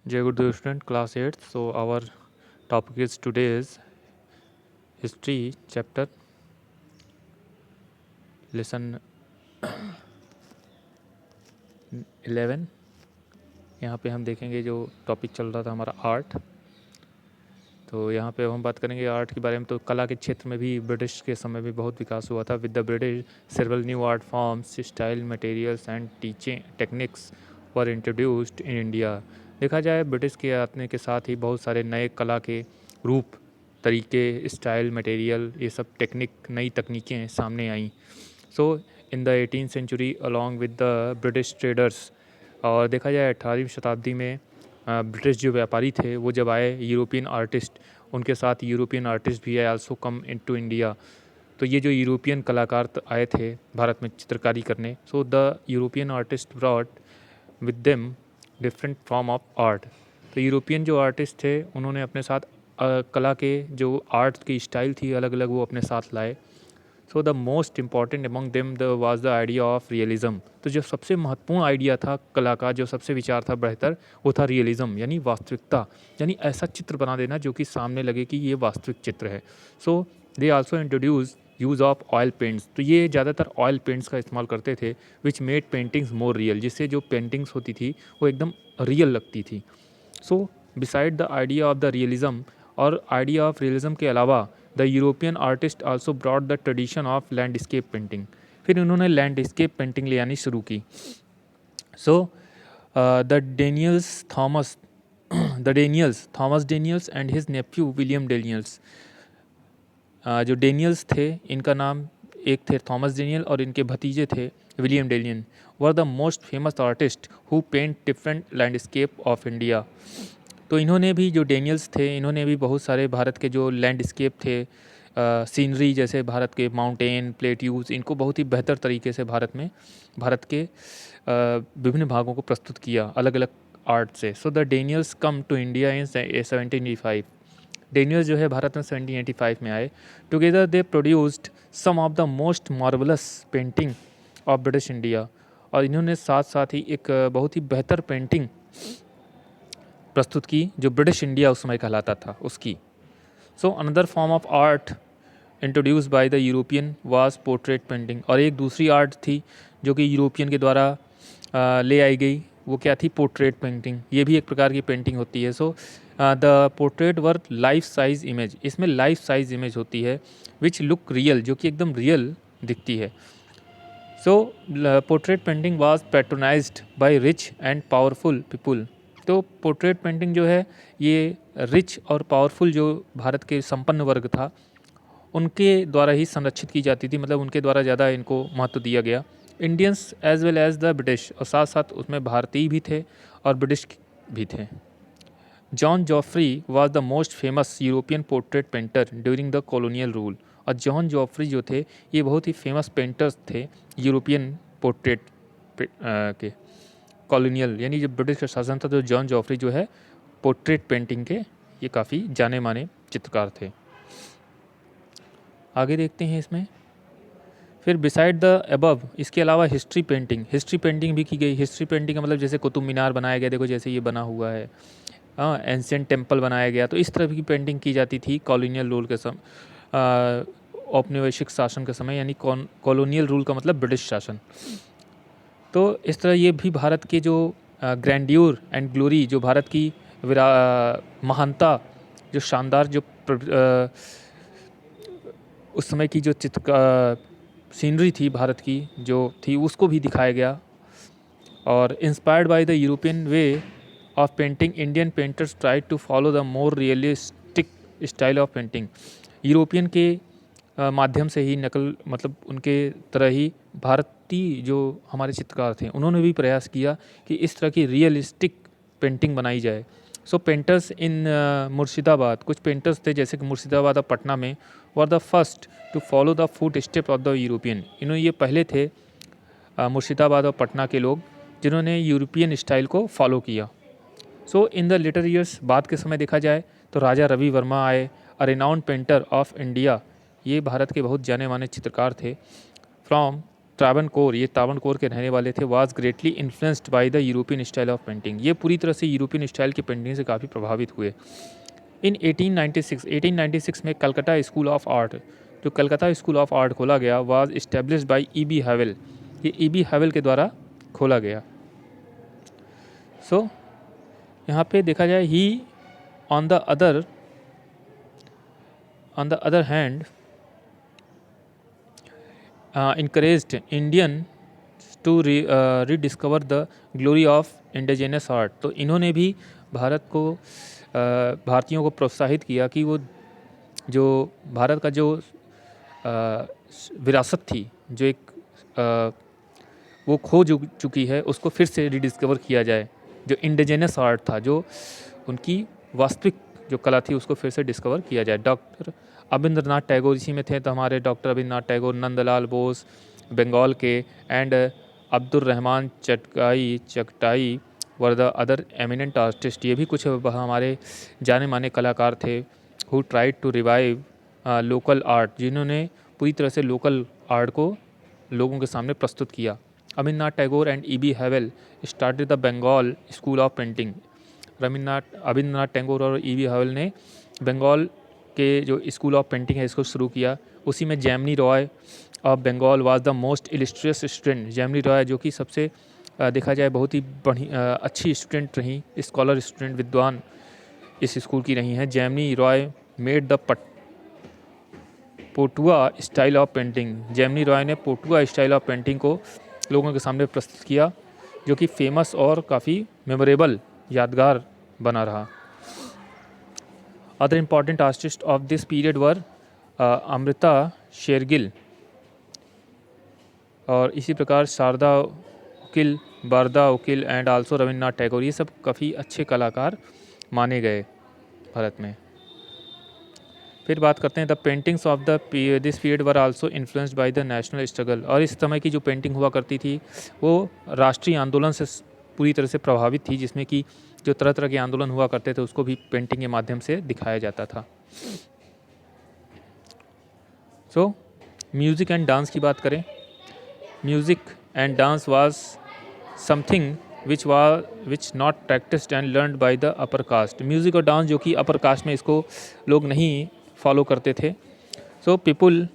Jai Guru student, class 8. So our topic is today's history chapter, lesson 11. यहाँ पे हम देखेंगे जो टॉपिक चल रहा था हमारा आर्ट। तो यहाँ पे हम बात करेंगे आर्ट के बारे में। तो कला के क्षेत्र में भी ब्रिटिश के समय में बहुत विकास हुआ था। With the British several new art forms, style, materials and teaching techniques were introduced in India. देखा जाए ब्रिटिश के आने के साथ ही बहुत सारे नए कला के रूप, तरीके, स्टाइल, मटेरियल, ये सब टेक्निक, नई तकनीकें सामने आईं। So in the 18th century along with the British traders, और देखा जाए 18वीं शताब्दी में ब्रिटिश जो व्यापारी थे वो जब आए, यूरोपियन आर्टिस्ट, उनके साथ यूरोपियन आर्टिस्ट भी आए आल्सो कम इनटू इंडिया। तो ये जो यूरोपियन कलाकार आए थे भारत में चित्रकारी करने, so the European artist brought with them different form of art. तो यूरोपियन जो आर्टिस्ट थे उन्होंने अपने साथ कला के जो आर्ट की स्टाइल थी अलग अलग, वो अपने साथ लाए। So the most important among them was the idea of realism. तो जो सबसे महत्वपूर्ण आइडिया था कला का, जो सबसे विचार था बेहतर, वो था रियलिज़म, यानी वास्तविकता, यानी ऐसा चित्र बना देना जो कि सामने लगे कि ये वास्तविक चित्र है। So they also introduce use of oil paints. तो ये ज़्यादातर ऑयल पेंट्स का इस्तेमाल करते थे, which made paintings more real, जिससे जो पेंटिंग्स होती थी वो एकदम रियल लगती थी। So beside the idea of the realism, और आइडिया ऑफ रियलिज़म के अलावा the European artist also brought the tradition of landscape painting. फिर उन्होंने लैंडस्केप पेंटिंग ले आनी शुरू की। So the Daniells Thomas Thomas Daniells and his nephew William Daniells, जो डेनियल्स थे, इनका नाम एक थे थॉमस डेनियल और इनके भतीजे थे William Daniell, were the most famous artist who paint different landscape of India. तो इन्होंने भी, जो डेनियल्स थे, इन्होंने भी बहुत सारे भारत के जो लैंडस्केप थे, सीनरी, जैसे भारत के माउंटेन, प्लेट्यूज, इनको बहुत ही बेहतर तरीके से भारत के विभिन्न भागों को प्रस्तुत किया अलग अलग आर्ट से। So the Daniells come to India in 1785। Daniells जो है भारत में 1785 में आए। Together they produced some of the most marvellous painting of British India. और इन्होंने साथ साथ ही एक बहुत ही बेहतर पेंटिंग प्रस्तुत की जो ब्रिटिश इंडिया उस समय कहलाता था उसकी। So another form of art introduce by the European was portrait painting. और एक दूसरी आर्ट थी जो कि यूरोपियन के द्वारा ले आई गई, वो क्या थी? Portrait painting. ये भी एक प्रकार की पेंटिंग होती है। So the portrait were life size image, इसमें लाइफ साइज इमेज होती है, विच लुक रियल, जो कि एकदम रियल दिखती है। So portrait painting was patronized by rich and powerful people. तो पोर्ट्रेट पेंटिंग जो है ये रिच और पावरफुल जो भारत के संपन्न वर्ग था उनके द्वारा ही संरक्षित की जाती थी, मतलब उनके द्वारा ज़्यादा इनको महत्व दिया गया। Indians as well as the British, और साथ साथ उसमें भारतीय भी थे और ब्रिटिश भी थे। John Geoffrey was the most famous European portrait painter during the colonial rule. और जॉन जॉफ्री जो थे ये बहुत ही फेमस पेंटर्स थे यूरोपियन पोर्ट्रेट के, कॉलोनियल यानी जब ब्रिटिश का शासन था, तो जॉन जॉफ्री जो है पोर्ट्रेट पेंटिंग के ये काफ़ी जाने माने चित्रकार थे। आगे देखते हैं इसमें। फिर बिसाइड द अबव, इसके अलावा हिस्ट्री पेंटिंग भी की गई। हिस्ट्री पेंटिंग का मतलब जैसे कुतुब मीनार बनाया गया, देखो जैसे ये बना हुआ है, एंशिएंट टेम्पल बनाया गया, तो इस तरह की पेंटिंग की जाती थी कॉलोनियल रूल के समय, औपनिवेशिक शासन के समय, यानी कॉलोनियल रूल का मतलब ब्रिटिश शासन। तो इस तरह ये भी भारत के जो ग्रैंड्यूर एंड ग्लोरी, जो भारत की महानता, जो शानदार, जो उस समय की जो सीनरी थी भारत की जो थी, उसको भी दिखाया गया। और inspired by the European way of painting, Indian painters try to follow the more realistic style of painting. European के माध्यम से ही नकल, मतलब उनके तरह ही भारतीय जो हमारे चित्रकार थे उन्होंने भी प्रयास किया कि इस तरह की रियलिस्टिक पेंटिंग बनाई जाए। सो पेंटर्स इन मुर्शिदाबाद, कुछ पेंटर्स थे जैसे कि मुर्शिदाबाद और पटना में, were the first to follow the foot step of the European. इन्होंने ये पहले थे मुर्शिदाबाद और पटना के लोग जिन्होंने यूरोपियन स्टाइल को फॉलो किया। सो इन द लेटर ईयर्स, बाद के समय देखा जाए तो राजा रवि वर्मा आए, अ रिनाउंड पेंटर ऑफ इंडिया, ये भारत के बहुत जाने माने चित्रकार थे। फ्रॉम त्रावणकोर, ये त्रावणकोर के रहने वाले थे, was greatly influenced by the European style of painting, ये पूरी तरह से यूरोपियन स्टाइल की पेंटिंग से काफ़ी प्रभावित हुए। इन 1896 में कलकत्ता स्कूल ऑफ आर्ट, जो कलकत्ता स्कूल ऑफ आर्ट खोला गया, वाज इस्टेब्लिश्ड बाय ई.बी. हैवेल, ये ई.बी. हैवेल के द्वारा खोला गया। सो यहाँ पे देखा जाए, he on the other hand encouraged Indian to rediscover the glory of indigenous art, तो इन्होंने भी भारतीयों को प्रोत्साहित किया कि वो जो भारत का जो विरासत थी, जो एक वो खो चुकी है, उसको फिर से रिडिस्कवर किया जाए। जो इंडिजिनस आर्ट था, जो उनकी वास्तविक जो कला थी, उसको फिर से डिस्कवर किया जाए। डॉक्टर अबिंद्रनाथ टैगोर इसी में थे, तो हमारे डॉक्टर अबिंद्रनाथ टैगोर, नंदलाल बोस बंगाल के, and Abdul Rahman Chughtai were the other eminent artist, ये भी कुछ हमारे जाने माने कलाकार थे। Who tried to revive local art, जिन्होंने पूरी तरह से लोकल आर्ट को लोगों के सामने प्रस्तुत किया। Abanindranath Tagore and E B. Havell started the Bengal school of painting, Abanindranath Tagore और ई.बी. हैवेल ने बंगाल के जो स्कूल ऑफ पेंटिंग है, इसको शुरू किया। उसी में Jamini Roy of Bengal was the most illustrious student, Jamini Roy जो कि सबसे देखा जाए बहुत ही अच्छी स्टूडेंट रही, स्कॉलर स्टूडेंट, विद्वान इस स्कूल की रही हैं। Jamini Roy made the Patua style of painting, Jamini Roy ने पोटुआ स्टाइल ऑफ पेंटिंग को लोगों के सामने प्रस्तुत किया, जो कि फेमस और काफ़ी मेमोरेबल, यादगार बना रहा। Other important artist of this period were Amrita Shergil, और इसी प्रकार शारदा उकिल, बारदा उकिल एंड आल्सो रविन्द्रनाथ टैगोर, ये सब काफ़ी अच्छे कलाकार माने गए भारत में। फिर बात करते हैं the paintings of this period were also influenced by the national struggle, और इस समय की जो पेंटिंग हुआ करती थी वो राष्ट्रीय आंदोलन से पूरी तरह से प्रभावित थी, जिसमें कि जो तरह तरह के आंदोलन हुआ करते थे उसको भी पेंटिंग के माध्यम से दिखाया जाता था। सो म्यूज़िक एंड डांस की बात करें, music and dance was something which not practised and learned by the upper caste, music और डांस जो कि अपर कास्ट में इसको लोग नहीं फॉलो करते थे। सो पीपुल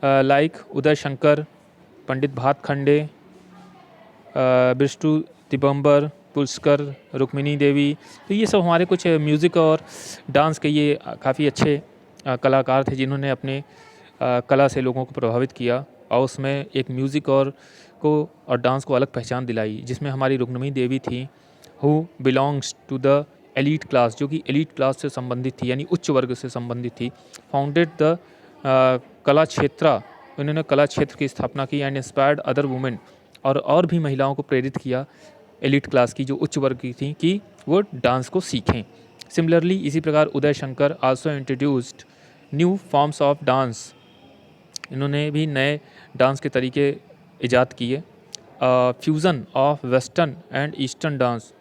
लाइक उदय शंकर, पंडित भातखंडे, विष्णु दिगंबर, पुष्कर, रुक्मिणी देवी, तो ये सब हमारे कुछ म्यूज़िक और डांस के ये काफ़ी अच्छे कलाकार थे, जिन्होंने अपने कला से लोगों को प्रभावित किया, और उसमें एक म्यूज़िक और डांस को अलग पहचान दिलाई, जिसमें हमारी रुक्मिणी देवी थी, who belongs to the elite class, जो कि एलीट क्लास से संबंधित थी, यानी उच्च वर्ग से संबंधित थी। फाउंडेड द कला क्षेत्र, उन्होंने कला क्षेत्र की स्थापना की, एंड इंस्पायर्ड अदर वुमेन, और भी महिलाओं को प्रेरित किया, एलीट क्लास की जो उच्च वर्ग की थी, कि वो डांस को सीखें। सिमिलरली इसी प्रकार Uday Shankar also introduced new forms of dance, इन्होंने भी नए डांस के तरीके ईजाद किए। Fusion of western and eastern dance,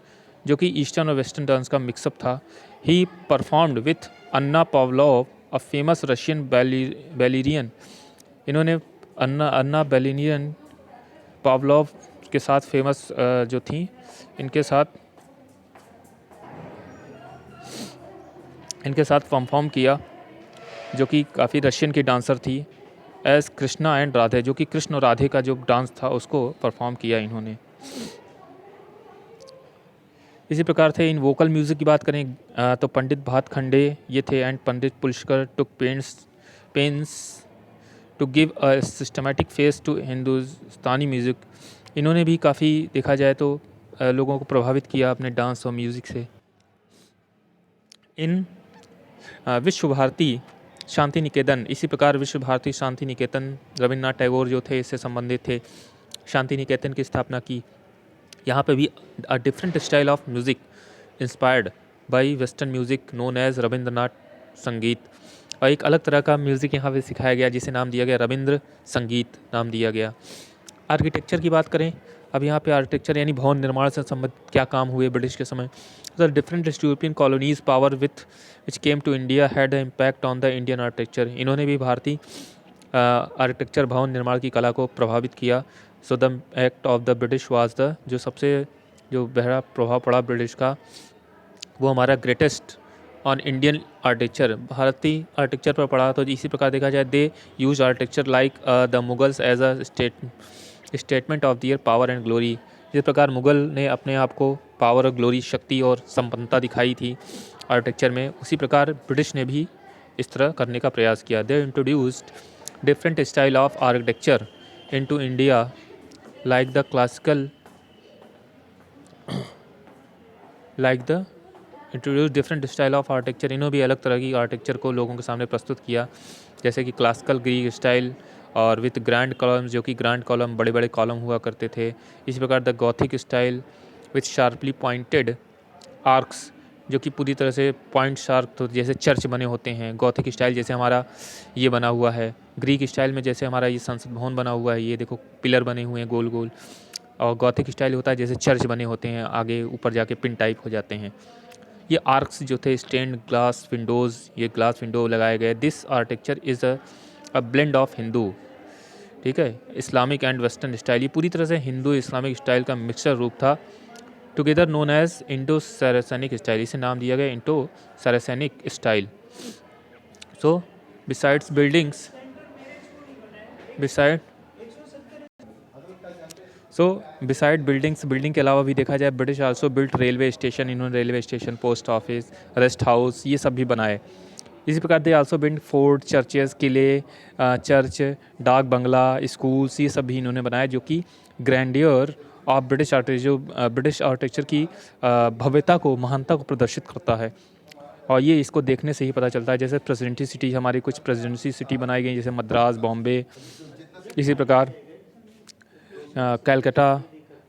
जो कि ईस्टर्न और वेस्टर्न डांस का मिक्सअप था। He performed with Anna Pavlov, a famous Russian ballerina, इन्होंने अन्ना बैलेरियन पावलोव के साथ फेमस जो थी, इनके साथ परफॉर्म किया, जो कि काफ़ी रशियन की डांसर थी। एज कृष्णा एंड राधे, जो कि कृष्ण और राधे का जो डांस था उसको परफॉर्म किया इन्होंने। इसी प्रकार से इन वोकल म्यूज़िक की बात करें तो पंडित भातखंडे ये थे, and Pandit Pushkar took pains to give a systematic face to Hindustani music, इन्होंने भी काफ़ी देखा जाए तो लोगों को प्रभावित किया अपने डांस और म्यूज़िक से। इन विश्व भारती शांति निकेतन, इसी प्रकार विश्व भारती शांति निकेतन, रविन्द्रनाथ टैगोर जो थे इससे संबंधित थे, शांति निकेतन की स्थापना की। यहाँ पे भी a different style of music inspired by western music known as Rabindranath Sangeet, और एक अलग तरह का म्यूज़िक यहाँ पे सिखाया गया, जिसे नाम दिया गया रविंद्र संगीत नाम दिया गया। आर्किटेक्चर की बात करें, अब यहाँ पे आर्किटेक्चर यानी भवन निर्माण से संबंधित क्या काम हुए ब्रिटिश के समय। The different European colonies power which came to India had impact on the Indian architecture, इन्होंने भी भारतीय आर्किटेक्चर भवन निर्माण की कला को प्रभावित किया। So the act of the British was the जो सबसे जो गहरा प्रभाव पड़ा ब्रिटिश का वो हमारा ग्रेटेस्ट ऑन इंडियन आर्किटेक्चर, भारतीय आर्किटेक्चर पर पड़ा। तो इसी प्रकार देखा जाए they use architecture like the Mughals as a statement of their power and glory. जिस प्रकार मुगल ने अपने आप को पावर और ग्लोरी, शक्ति और संपन्नता दिखाई थी आर्किटेक्चर में, उसी प्रकार ब्रिटिश ने भी इस तरह करने का प्रयास किया। They introduced different style of architecture into India like the classical introduce different style of architecture. इन्होंने भी अलग तरह की आर्किटेक्चर को लोगों के सामने प्रस्तुत किया, जैसे कि क्लासिकल ग्रीक स्टाइल और विथ ग्रैंड कॉलम्स, जो कि ग्रैंड कॉलम बड़े बड़े कॉलम हुआ करते थे। इसी प्रकार the Gothic style with sharply pointed arcs, जो कि पूरी तरह से पॉइंट शार्प, तो जैसे चर्च बने होते हैं। गॉथिक स्टाइल जैसे हमारा ये बना हुआ है, ग्रीक स्टाइल में जैसे हमारा ये संसद भवन बना हुआ है, ये देखो पिलर बने हुए हैं गोल गोल। और गॉथिक स्टाइल होता है जैसे चर्च बने होते हैं, आगे ऊपर जाके पिन टाइप हो जाते हैं। ये आर्क्स जो थे, स्टेन्ड ग्लास विंडोज़, ये ग्लास विंडो लगाए गए। This architecture is a blend of Hindu, ठीक है, इस्लामिक एंड वेस्टर्न स्टाइल। ये पूरी तरह से हिंदू इस्लामिक स्टाइल का मिक्सचर रूप था। Together known as Indo Saracenic style, इसे नाम दिया गया Indo Saracenic style. So besides buildings building के अलावा भी देखा जाए British also built railway station. इन्होंने railway station, post office, rest house, ये सब भी बनाए। इसी प्रकार they also built fort, churches, किले, चर्च, डाक बंगला, स्कूल्स, ये सब भी इन्होंने बनाए, जो कि ग्रैंडियर ऑफ ब्रिटिश आर्किटेक्चर, जो ब्रिटिश आर्किटेक्चर की भव्यता को, महानता को प्रदर्शित करता है। और ये इसको देखने से ही पता चलता है। जैसे प्रेसिडेंसी सिटी, हमारी कुछ प्रेसिडेंसी सिटी बनाई गई, जैसे मद्रास, बॉम्बे, इसी प्रकार कलकत्ता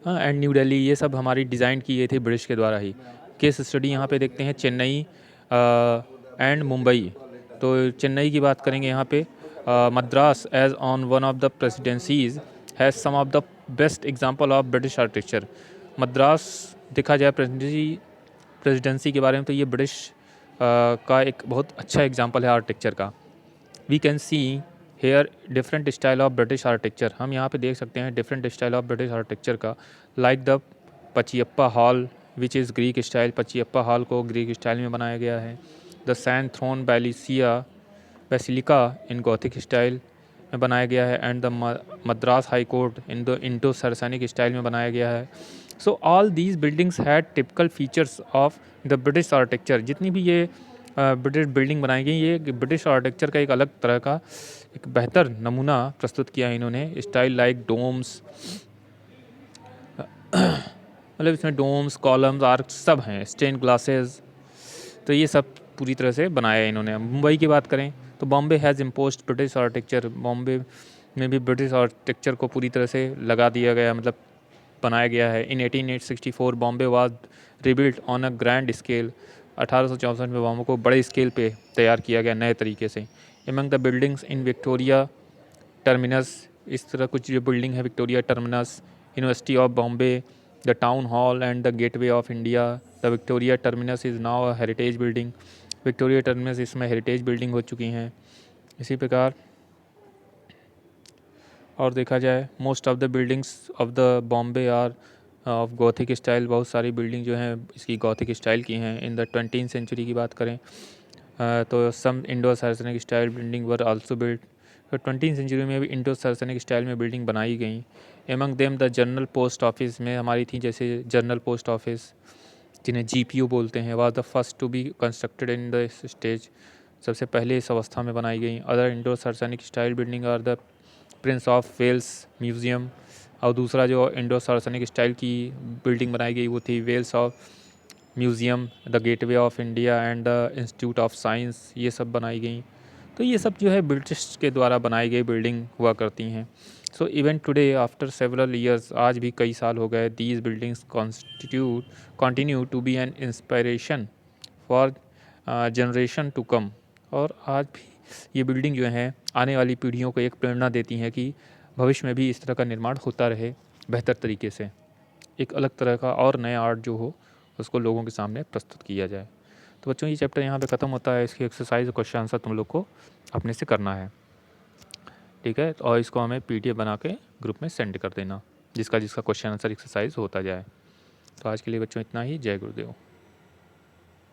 एंड न्यू दिल्ली, ये सब हमारी डिज़ाइन की गई थी ब्रिटिश के द्वारा ही। केस स्टडी यहाँ पे देखते हैं चेन्नई एंड मुंबई। तो चेन्नई की बात करेंगे यहाँ पे, Madras as on one of the presidencies has some of the best example of British architecture. Madras देखा जाए प्रेसिडेंसी के बारे में, तो ये ब्रिटिश का एक बहुत अच्छा एग्जांपल है आर्किटेक्चर का। We can see here different style of British architecture. हम यहाँ पे देख सकते हैं different style of British architecture का, like the Pachaiyappa hall which is Greek style. Pachaiyappa hall को ग्रीक स्टाइल में बनाया गया है। The San Thome basilica in Gothic style में बनाया गया है। And the Madras high court in the Indo Saracenic style में बनाया गया है। So all these buildings had typical features of the British architecture. जितनी भी ये ब्रिटिश बिल्डिंग बनाई गई, ये ब्रिटिश आर्किटेक्चर का एक अलग तरह का एक बेहतर नमूना प्रस्तुत किया है इन्होंने। स्टाइल लाइक डोम्स, मतलब इसमें डोम्स, कॉलम्स, आर्क्स सब हैं, स्टेन ग्लासेस, तो ये सब पूरी तरह से बनाया है इन्होंने। मुंबई की बात करें तो Bombay has imposed British architecture. Bombay में भी ब्रिटिश आर्किटेक्चर को पूरी तरह से लगा दिया गया, मतलब बनाया गया है। इन 1864 Bombay was rebuilt on a grand scale. 1864 में बॉम्बे को बड़े स्केल पे तैयार किया गया नए तरीके से। Among the buildings in Victoria Terminus, इस तरह कुछ जो बिल्डिंग है Victoria Terminus, university of Bombay, the town hall and the gateway of India. The Victoria Terminus is now a heritage building. Victoria Terminus इसमें हेरिटेज बिल्डिंग हो चुकी हैं। इसी प्रकार और देखा जाए most of the buildings of the Bombay are of Gothic style. बहुत सारी बिल्डिंग जो हैं इसकी गॉथिक स्टाइल की हैं। इन द 20th सेंचुरी की बात करें तो some Indo Saracenic style building were also built. तो 20th सेंचुरी में भी इंडो सैरासनिक स्टाइल में बिल्डिंग बनाई गई। Among them the general post office में हमारी थी, जैसे जनरल पोस्ट ऑफिस जिन्हें GPO बोलते हैं, was the first to be constructed in the stage, सबसे पहले इस अवस्था में बनाई गई। Other Indo Saracenic style building are the prince of Wales museum. और दूसरा जो इंडो सैरासनिक स्टाइल की बिल्डिंग बनाई गई वो थी Wales of museum, the gateway of India and the institute of science, ये सब बनाई गई। तो ये सब जो है ब्रिटिश के द्वारा बनाई गई बिल्डिंग हुआ करती हैं। So even today after several years, आज भी कई साल हो गए, these buildings continue to be an inspiration for generation to come. और आज भी ये बिल्डिंग जो है आने वाली पीढ़ियों को एक प्रेरणा देती हैं कि भविष्य में भी इस तरह का निर्माण होता रहे बेहतर तरीके से, एक अलग तरह का और नया आर्ट जो हो उसको लोगों के सामने प्रस्तुत किया जाए। तो बच्चों ये चैप्टर यहाँ पे ख़त्म होता है। इसकी एक्सरसाइज और क्वेश्चन आंसर तुम लोग को अपने से करना है, ठीक है, और इसको हमें PDF बना के ग्रुप में सेंड कर देना, जिसका क्वेश्चन आंसर एक्सरसाइज होता जाए। तो आज के लिए बच्चों इतना ही। जय गुरुदेव।